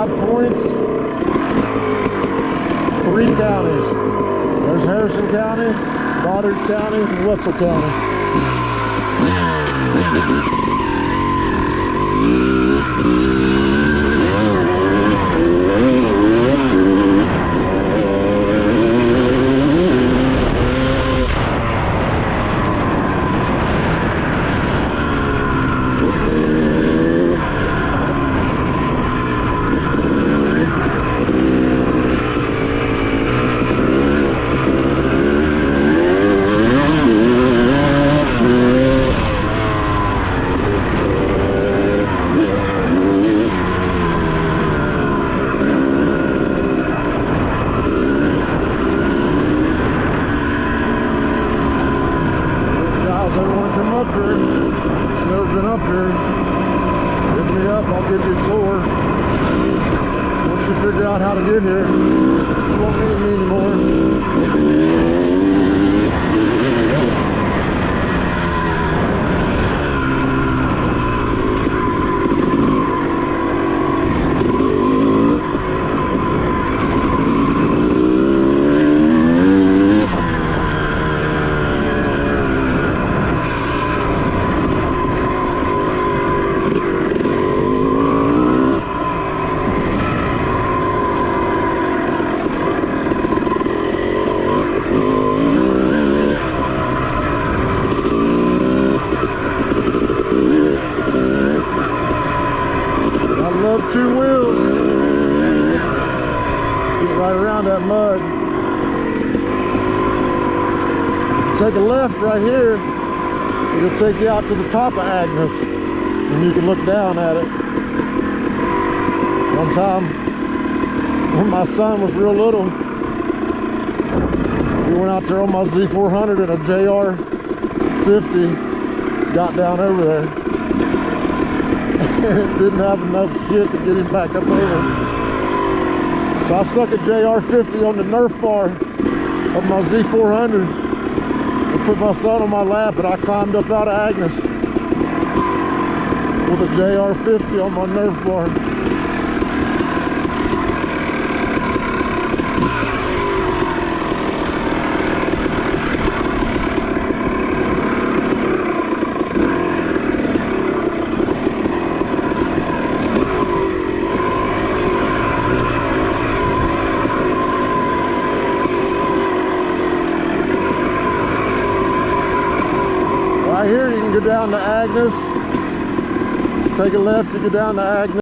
5 points, 3 counties. There's Harrison County, Goddard County, and Wetzel County. Up here. It's never been up here. Hit me up, I'll give you a tour. Once you figure out how to get here, you won't need me anymore. Love 2 wheels. Get right around that mud. Take a left right here. It'll take you out to the top of Agnes, and you can look down at it. One time, when my son was real little, we went out there on my Z400 and a JR50. Got down over there. It didn't have enough shit to get him back up over. So I stuck a JR50 on the Nerf bar of my Z400 and put my son on my lap, and I climbed up out of Agnes with a JR50 on my Nerf bar. Right here you can go down to Agnes, take a left to go down to Agnes.